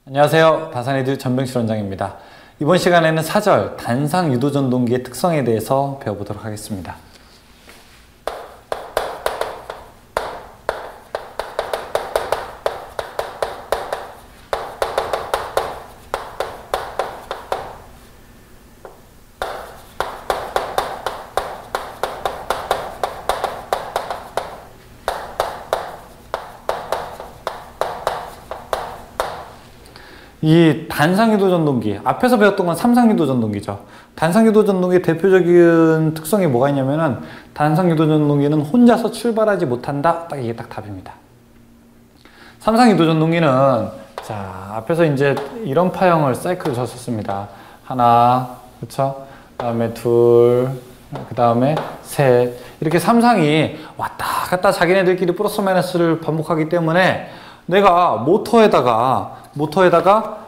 안녕하세요. 다산에듀 전병실 원장입니다. 이번 시간에는 사절, 단상 유도전동기의 특성에 대해서 배워보도록 하겠습니다. 이 단상유도전동기, 앞에서 배웠던 건 삼상유도전동기죠. 단상유도전동기의 대표적인 특성이 뭐가 있냐면은 단상유도전동기는 혼자서 출발하지 못한다. 딱 이게 딱 답입니다. 삼상유도전동기는 자, 앞에서 이제 이런 파형을 사이클을 줬었습니다. 하나, 그쵸? 그 다음에 둘, 그 다음에 셋. 이렇게 삼상이 왔다 갔다 자기네들끼리 플러스 마이너스를 반복하기 때문에 내가 모터에다가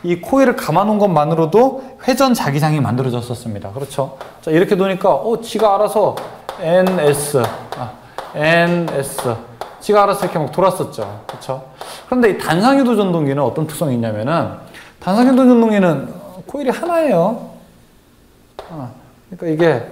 이 코일을 감아놓은 것만으로도 회전 자기장이 만들어졌었습니다. 그렇죠? 자, 이렇게 놓으니까, 지가 알아서 NS, 지가 알아서 이렇게 막 돌았었죠. 그렇죠? 그런데 이 단상유도 전동기는 어떤 특성이 있냐면은, 단상유도 전동기는 코일이 하나예요. 그러니까 이게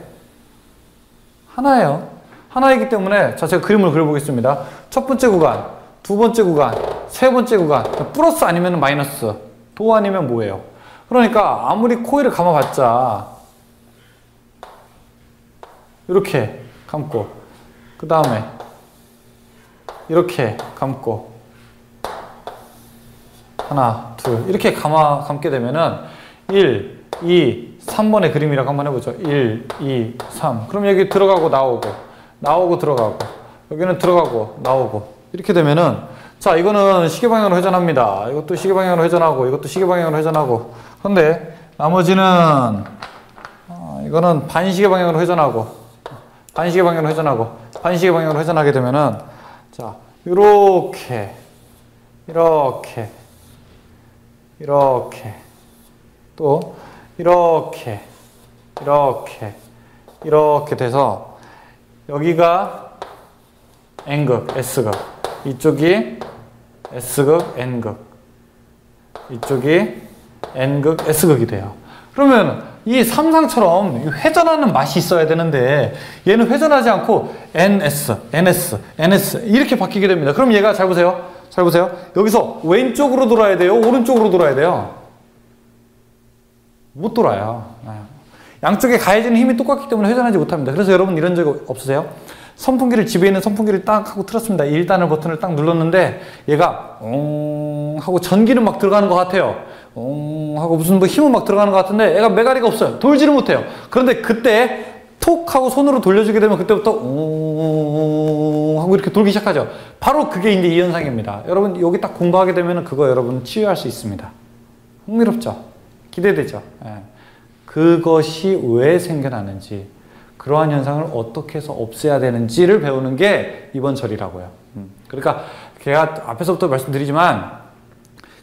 하나예요. 하나이기 때문에, 자, 제가 그림을 그려보겠습니다. 첫 번째 구간, 두 번째 구간, 세 번째 구간, 플러스 아니면 마이너스, 도 아니면 뭐예요? 그러니까 아무리 코일을 감아봤자 이렇게 감고, 그 다음에 이렇게 감고, 하나, 둘 이렇게 감게 되면은 1, 2, 3번의 그림이라고 한번 해보죠. 1, 2, 3. 그럼 여기 들어가고 나오고 들어가고, 여기는 들어가고 나오고, 이렇게 되면은, 자, 이거는 시계방향으로 회전합니다. 이것도 시계방향으로 회전하고, 이것도 시계방향으로 회전하고. 그런데 나머지는 이거는 반시계방향으로 회전하고, 반시계방향으로 회전하고, 반시계방향으로 회전하게 되면은, 자, 이렇게 또 이렇게 돼서 여기가 N극, S극, 이쪽이 S극, N극, 이쪽이 N극, S극이 돼요. 그러면 이 삼상처럼 회전하는 맛이 있어야 되는데 얘는 회전하지 않고 NS 이렇게 바뀌게 됩니다. 그럼 얘가 잘 보세요. 여기서 왼쪽으로 돌아야 돼요? 오른쪽으로 돌아야 돼요? 못 돌아요. 양쪽에 가해지는 힘이 똑같기 때문에 회전하지 못합니다. 그래서 여러분 이런 적 없으세요? 선풍기를, 집에 있는 선풍기를 딱 하고 틀었습니다. 1단을 버튼을 딱 눌렀는데 얘가 하고 전기는 막 들어가는 것 같아요. 하고 무슨 뭐 힘은 막 들어가는 것 같은데 얘가 메가리가 없어요. 돌지를 못해요. 그런데 그때 톡 하고 손으로 돌려주게 되면 그때부터 하고 이렇게 돌기 시작하죠. 바로 그게 이제 이 현상입니다. 여러분 여기 딱 공부하게 되면 그거 여러분 치유할 수 있습니다. 흥미롭죠? 기대되죠? 그것이 왜 생겨나는지, 그러한 현상을 어떻게 해서 없애야 되는지를 배우는 게 이번 절이라고요. 그러니까 제가 앞에서부터 말씀드리지만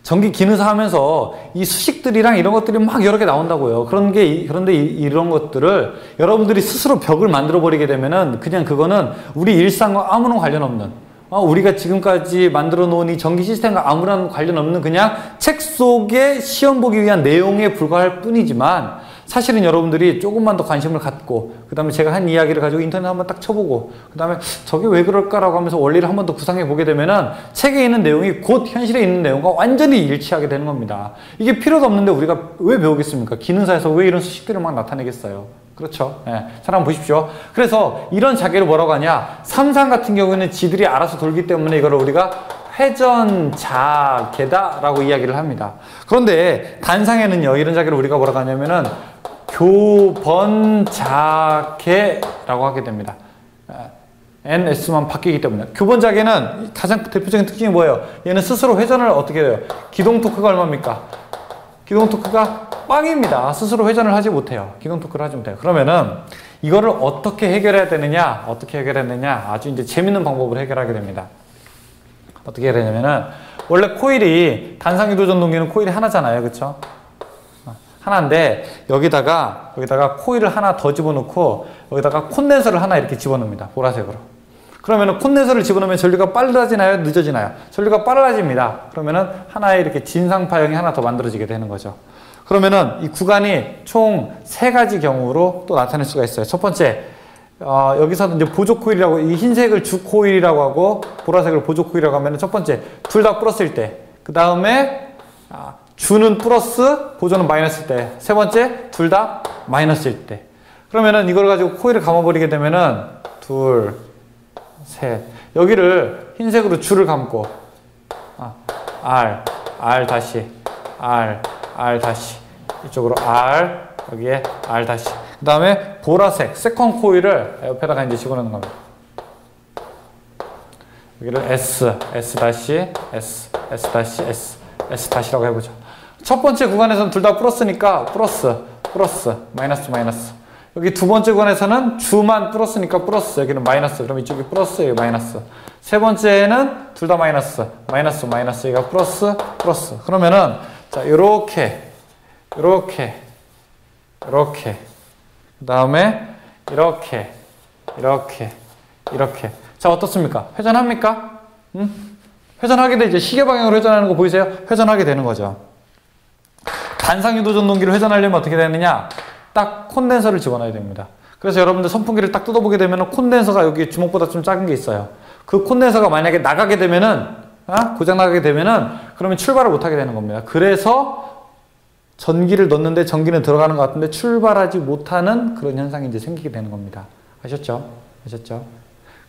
전기 기능사 하면서 이 수식들이랑 이런 것들이 막 여러 개 나온다고요. 그런데 이런 것들을 여러분들이 스스로 벽을 만들어 버리게 되면은 그냥 그거는 우리 일상과 아무런 관련 없는, 우리가 지금까지 만들어 놓은 이 전기 시스템과 아무런 관련 없는 그냥 책 속에 시험 보기 위한 내용에 불과할 뿐이지만, 사실은 여러분들이 조금만 더 관심을 갖고, 그 다음에 제가 한 이야기를 가지고 인터넷 한번 딱 쳐보고, 그 다음에 저게 왜 그럴까라고 하면서 원리를 한번 더 구상해 보게 되면은 책에 있는 내용이 곧 현실에 있는 내용과 완전히 일치하게 되는 겁니다. 이게 필요도 없는데 우리가 왜 배우겠습니까? 기능사에서 왜 이런 수식들을 막 나타내겠어요? 그렇죠? 잘 한번 보십시오. 그래서 이런 자개를 뭐라고 하냐? 삼상 같은 경우에는 지들이 알아서 돌기 때문에 이거를 우리가 회전자개다라고 이야기를 합니다. 그런데 단상에는요, 이런 자개를 우리가 뭐라고 하냐면은 교번자개라고 하게 됩니다. NS만 바뀌기 때문에. 교번자개는 가장 대표적인 특징이 뭐예요? 얘는 스스로 회전을 어떻게 해요? 기동 토크가 얼마입니까? 기동 토크가 빵입니다. 스스로 회전을 하지 못해요. 기동 토크를 하지 못해요. 그러면은 이거를 어떻게 해결해야 되느냐? 아주 이제 재밌는 방법으로 해결하게 됩니다. 어떻게 해야 되냐면은, 원래 코일이, 단상유도 전동기는 코일이 하나잖아요. 그쵸? 하나인데, 여기다가 코일을 하나 더 집어넣고, 여기다가 콘덴서를 하나 이렇게 집어넣습니다. 보라색으로. 그러면은 콘덴서를 집어넣으면 전류가 빨라지나요? 늦어지나요? 전류가 빨라집니다. 그러면은 하나의 이렇게 진상파형이 하나 더 만들어지게 되는 거죠. 그러면은 이 구간이 총 3가지 경우로 또 나타낼 수가 있어요. 첫 번째, 여기서는 이제 보조 코일이라고, 이 흰색을 주 코일이라고 하고 보라색을 보조 코일이라고 하면은 첫 번째, 둘 다 플러스일 때, 그 다음에 주는 플러스, 보조는 마이너스일 때, 세 번째, 둘 다 마이너스일 때. 그러면은 이걸 가지고 코일을 감아버리게 되면은 둘, 셋. 여기를 흰색으로 줄을 감고, R 다시, R 다시. 이쪽으로 R, 여기에 R 다시. 그 다음에 보라색, 세컨 코일을 옆에다가 이제 집어넣는 겁니다. 여기를 S 다시, S 다시, S 다시라고 해보죠. 첫 번째 구간에서는 둘 다 플러스니까 플러스, 마이너스. 여기 두 번째 구간에서는 주만 플러스니까 플러스, 여기는 마이너스. 그럼 이쪽이 플러스, 여기 마이너스. 세 번째는 둘 다 마이너스, 여기가 플러스. 그러면은, 자, 요렇게. 그 다음에, 이렇게. 자, 어떻습니까? 회전합니까? 회전하게 돼, 이제 시계 방향으로 회전하는 거 보이세요? 회전하게 되는 거죠. 단상유도 전동기를 회전하려면 어떻게 되느냐? 딱 콘덴서를 집어넣어야 됩니다. 그래서 여러분들 선풍기를 딱 뜯어보게 되면 콘덴서가 여기 주먹보다 좀 작은 게 있어요. 그 콘덴서가 만약에 나가게 되면은, 고장 나게 되면은, 그러면 출발을 못 하게 되는 겁니다. 그래서 전기를 넣는데 전기는 들어가는 것 같은데 출발하지 못하는 그런 현상이 이제 생기게 되는 겁니다. 아셨죠?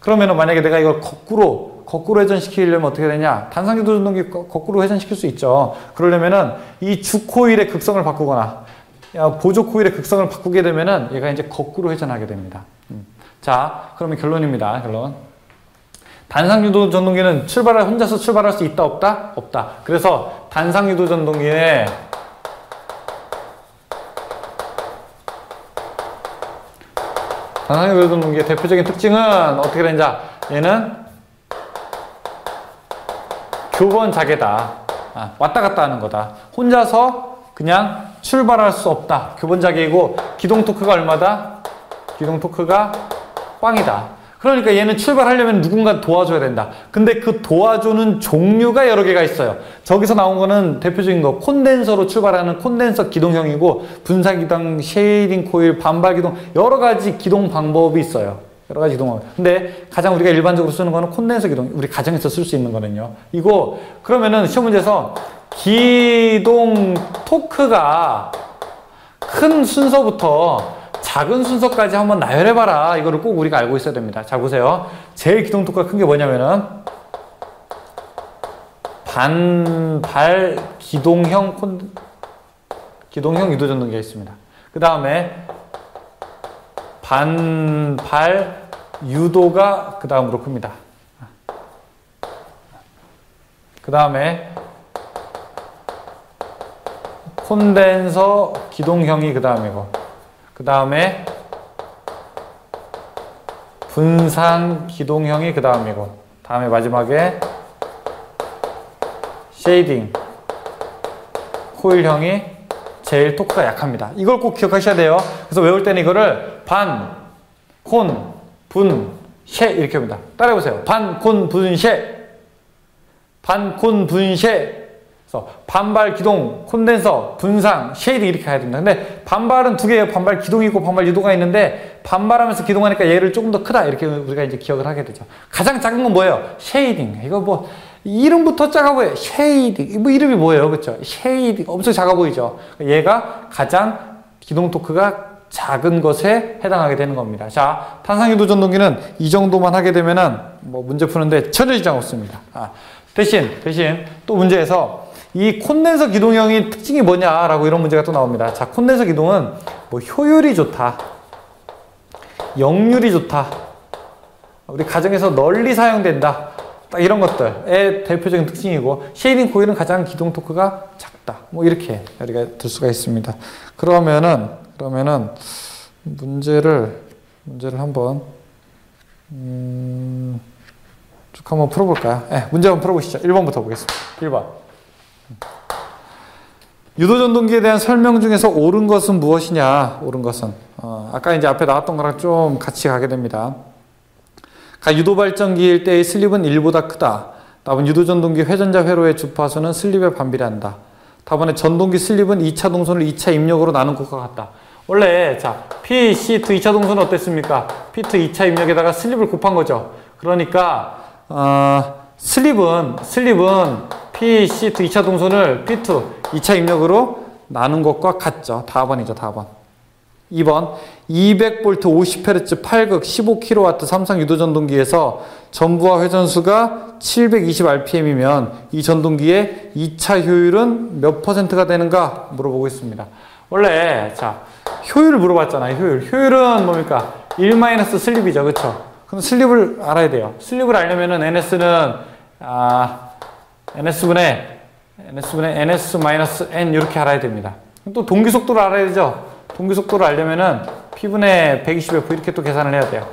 그러면은 만약에 내가 이걸 거꾸로 회전시키려면 어떻게 되냐? 단상유도 전동기 거꾸로 회전시킬 수 있죠. 그러려면은 이 주 코일의 극성을 바꾸거나 보조 코일의 극성을 바꾸게 되면은 얘가 이제 거꾸로 회전하게 됩니다. 자, 그러면 결론입니다. 결론. 단상유도 전동기는 혼자서 출발할 수 있다, 없다? 없다. 그래서 단상유도 전동기의 단상유도 전동기의 대표적인 특징은 어떻게 되는지, 얘는 교번 자개다. 왔다 갔다 하는 거다. 혼자서 그냥 출발할 수 없다. 교번 자개이고, 기동 토크가 얼마다? 기동 토크가 빵이다. 그러니까 얘는 출발하려면 누군가 도와줘야 된다. 근데 그 도와주는 종류가 여러 개가 있어요. 저기서 나온 거는 대표적인 거, 콘덴서로 출발하는 콘덴서 기동형이고, 분사기동, 쉐이딩 코일, 반발기동, 여러 가지 기동 방법이 있어요. 여러 가지 기동 방법. 근데 가장 우리가 일반적으로 쓰는 거는 콘덴서 기동, 우리 가정에서 쓸 수 있는 거는요. 이거, 그러면은 시험 문제에서 기동 토크가 큰 순서부터 작은 순서까지 한번 나열해봐라. 이거를 꼭 우리가 알고 있어야 됩니다. 자, 보세요. 제일 기동 토크가 큰 게 뭐냐면은 반발 기동형 유도전동기가 있습니다. 그 다음에 반발 유도가 그 다음으로 큽니다. 그 다음에 콘덴서 기동형이 그 다음이고, 그 다음에 분산 기동형이 그 다음이고, 다음에 마지막에 쉐이딩 코일형이 제일 토크가 약합니다. 이걸 꼭 기억하셔야 돼요. 그래서 외울 때는 이거를 반, 콘, 분, 쉐 이렇게 합니다. 따라해보세요. 반, 콘, 분, 쉐. 반, 콘, 분, 쉐. 그래서 반발 기동, 콘덴서, 분상, 쉐이딩 이렇게 가야 됩니다. 근데 반발은 두 개예요. 반발 기동이 있고 반발 유도가 있는데, 반발하면서 기동하니까 얘를 조금 더 크다 이렇게 우리가 이제 기억을 하게 되죠. 가장 작은 건 뭐예요? 쉐이딩. 이거 뭐 이름부터 작아 보여요. 쉐이딩. 뭐 이름이 뭐예요? 그렇죠? 쉐이딩. 엄청 작아 보이죠? 얘가 가장 기동 토크가 작은 것에 해당하게 되는 겁니다. 자, 탄상유도 전동기는 이 정도만 하게 되면은 뭐 문제 푸는데 전혀 지장 없습니다. 대신 또 문제에서 이 콘덴서 기동형의 특징이 뭐냐라고 이런 문제가 또 나옵니다. 자, 콘덴서 기동은 뭐 효율이 좋다, 역률이 좋다, 우리 가정에서 널리 사용된다, 딱 이런 것들의 대표적인 특징이고, 쉐이딩 코일은 가장 기동 토크가 작다. 뭐 이렇게 우리가 들 수가 있습니다. 그러면은 문제를 한번 쭉 한번 풀어볼까요? 네, 문제 한번 풀어보시죠. 1번부터 보겠습니다. 1번. 유도전동기에 대한 설명 중에서 옳은 것은 무엇이냐? 옳은 것은 아까 이제 앞에 나왔던 거랑 좀 같이 가게 됩니다. 유도발전기일 때의 슬립은 1보다 크다. 답은 유도전동기 회전자 회로의 주파수는 슬립에 반비례한다. 답안에 전동기 슬립은 2차 동선을 2차 입력으로 나눈 것과 같다. 원래 자 P, C2 2차 동선은 어땠습니까? P2 2차 입력에다가 슬립을 곱한 거죠. 그러니까 슬립은 P, C2 2차 동선을 P2 2차 입력으로 나눈 것과 같죠. 답안이죠. 답안. 2번 200V 50Hz 8극 15kW 삼성 유도전동기에서 전부와 회전수가 720rpm이면 이 전동기의 2차 효율은 몇 %가 되는가 물어보고 있습니다. 원래 자 효율을 물어봤잖아요. 효율은 뭡니까? 1- 슬립이죠. 그렇죠? 그럼 슬립을 알아야 돼요. 슬립을 알려면은 NS는 NS분의 NS-N 이렇게 알아야 됩니다. 또 동기 속도를 알아야 되죠. 동기 속도를 알려면은 P분의 120F 이렇게 또 계산을 해야 돼요.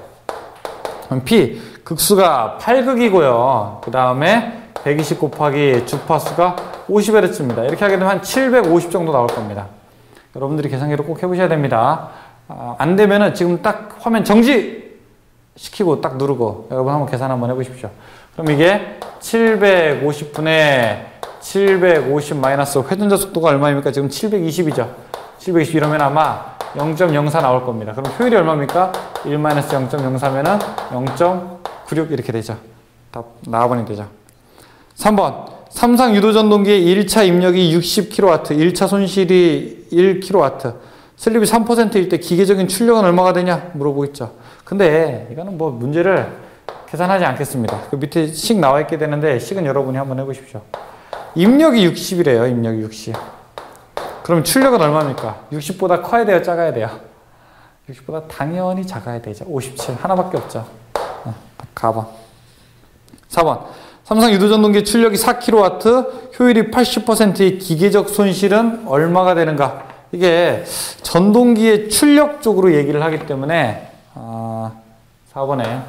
그럼 P 극수가 8극이고요. 그 다음에 120 곱하기 주파수가 50Hz입니다. 이렇게 하게 되면 한 750 정도 나올 겁니다. 여러분들이 계산기를 꼭 해보셔야 됩니다. 안 되면은 지금 딱 화면 정지 시키고 딱 누르고 여러분 한번 계산 한번 해보십시오. 그럼 이게 750분의 750 마이너스 회전자 속도가 얼마입니까? 지금 720이죠. 720 이러면 아마 0.04 나올 겁니다. 그럼 효율이 얼마입니까? 1-0.04면은 0.96 이렇게 되죠. 답 나와버리면 되죠. 3번 삼성 유도전동기의 1차 입력이 60kW, 1차 손실이 1kW, 슬립이 3%일 때 기계적인 출력은 얼마가 되냐 물어보고 있죠. 근데 이거는 뭐 문제를 계산하지 않겠습니다. 그 밑에 식 나와 있게 되는데 식은 여러분이 한번 해보십시오. 입력이 60이래요. 입력이 60. 그럼 출력은 얼마입니까? 60보다 커야 돼요? 작아야 돼요? 60보다 당연히 작아야 되죠. 57 하나밖에 없죠. 가봐. 4번 삼성 유도전동기 출력이 4kW, 효율이 80%의 기계적 손실은 얼마가 되는가? 이게 전동기의 출력 쪽으로 얘기를 하기 때문에 4번에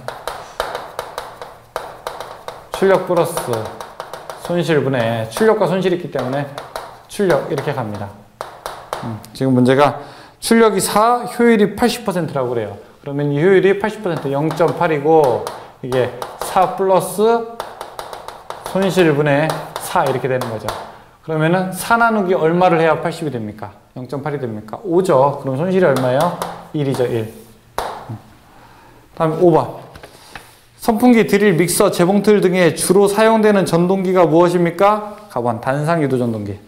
출력 플러스 손실분의 출력과 손실이 있기 때문에 출력 이렇게 갑니다. 지금 문제가 출력이 4, 효율이 80%라고 그래요. 그러면 이 효율이 80% 0.8이고 이게 4 플러스 손실분의 4 이렇게 되는 거죠. 그러면은 4 나누기 얼마를 해야 80이 됩니까? 0.8이 됩니까? 5죠. 그럼 손실이 얼마예요? 1이죠. 1. 다음에 5번 선풍기, 드릴, 믹서, 재봉틀 등에 주로 사용되는 전동기가 무엇입니까? 가번 단상 유도전동기.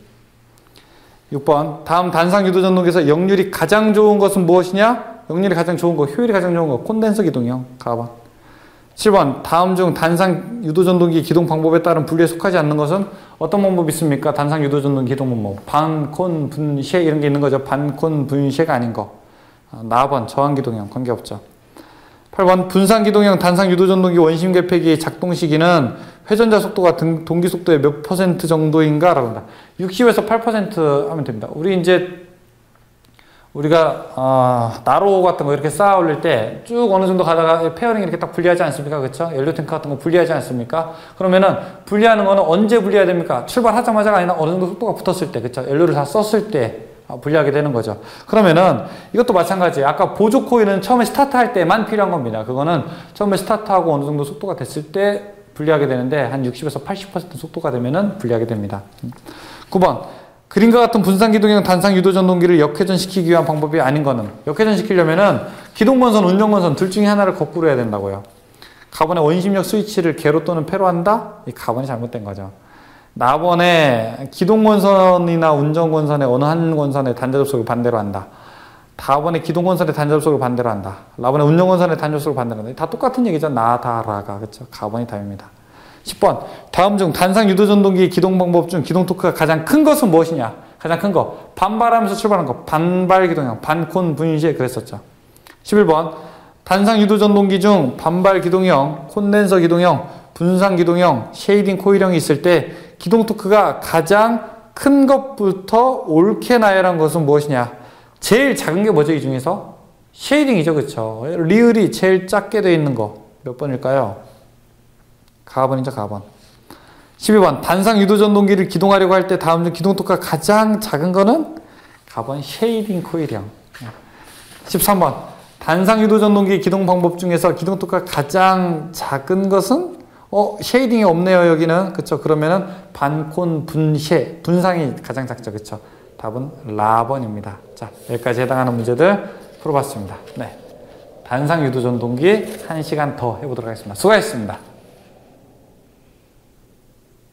6번 다음 단상 유도전동기에서 역률이 가장 좋은 것은 무엇이냐? 역률이 가장 좋은 거, 효율이 가장 좋은 거, 콘덴서 기동형. 가번 7번 다음 중 단상 유도전동기 기동 방법에 따른 분리에 속하지 않는 것은 어떤 방법이 있습니까? 단상 유도전동기 기동 방법. 반, 콘, 분쇄 이런 게 있는 거죠. 반, 콘, 분쇄가 아닌 거. 나번 저항 기동형 관계없죠. 8번 분산기동형 단상 유도전동기 원심 개폐기의 작동 시기는 회전자 속도가 동기 속도의 몇 % 정도인가? 라고 한다. 60에서 8% 하면 됩니다. 우리가 나로 같은 거 이렇게 쌓아 올릴 때 쭉 어느 정도 가다가 페어링 이렇게 딱 분리하지 않습니까? 그렇죠? 연료 탱크 같은 거 분리하지 않습니까? 그러면은 분리하는 거는 언제 분리해야 됩니까? 출발하자마자가 아니라 어느 정도 속도가 붙었을 때, 그렇죠? 연료를 다 썼을 때 분리하게 되는 거죠. 그러면은 이것도 마찬가지예요. 아까 보조 코일은 처음에 스타트할 때만 필요한 겁니다. 그거는 처음에 스타트하고 어느 정도 속도가 됐을 때 분리하게 되는데 한 60에서 80% 속도가 되면은 분리하게 됩니다. 9번 그림과 같은 분산기동형 단상 유도전동기를 역회전시키기 위한 방법이 아닌 거는 역회전시키려면은 기동건선, 운전건선 둘 중에 하나를 거꾸로 해야 된다고요. 가번의 원심력 스위치를 개로 또는 패로 한다? 이 가번이 잘못된 거죠. 나번에 기동건선이나 운전건선의 어느 한 건선의 단자 접속을 반대로 한다. 다번에 기동건선의 단자 접속을 반대로 한다. 라번에 운전건선의 단자 접속을 반대로 한다. 다 똑같은 얘기죠. 나다라가. 그렇죠. 가번이 답입니다. 10번 다음 중 단상 유도전동기의 기동 방법 중 기동 토크가 가장 큰 것은 무엇이냐? 가장 큰 거. 반발하면서 출발하는 거. 반발 기동형. 반콘 분쇄 그랬었죠. 11번 단상 유도전동기 중 반발 기동형, 콘덴서 기동형, 분산 기동형, 쉐이딩 코일형이 있을 때 기동 토크가 가장 큰 것부터 옳게 나열한 것은 무엇이냐? 제일 작은 게 뭐죠? 이 중에서? 쉐이딩이죠. 그렇죠? 리을이 제일 작게 되어 있는 거 몇 번일까요? 가번이죠. 가번. 12번 단상 유도전동기를 기동하려고 할 때 다음 중 기동 토크가 가장 작은 거는 가번 쉐이딩 코일형. 13번 단상 유도 전동기 기동 방법 중에서 기동 토크가 가장 작은 것은 쉐이딩이 없네요, 여기는. 그쵸? 그러면은 반콘 분쉐, 분상이 가장 작죠. 그쵸? 답은 라번입니다. 자, 여기까지 해당하는 문제들 풀어봤습니다. 네. 단상 유도 전동기 1시간 더 해보도록 하겠습니다. 수고하셨습니다.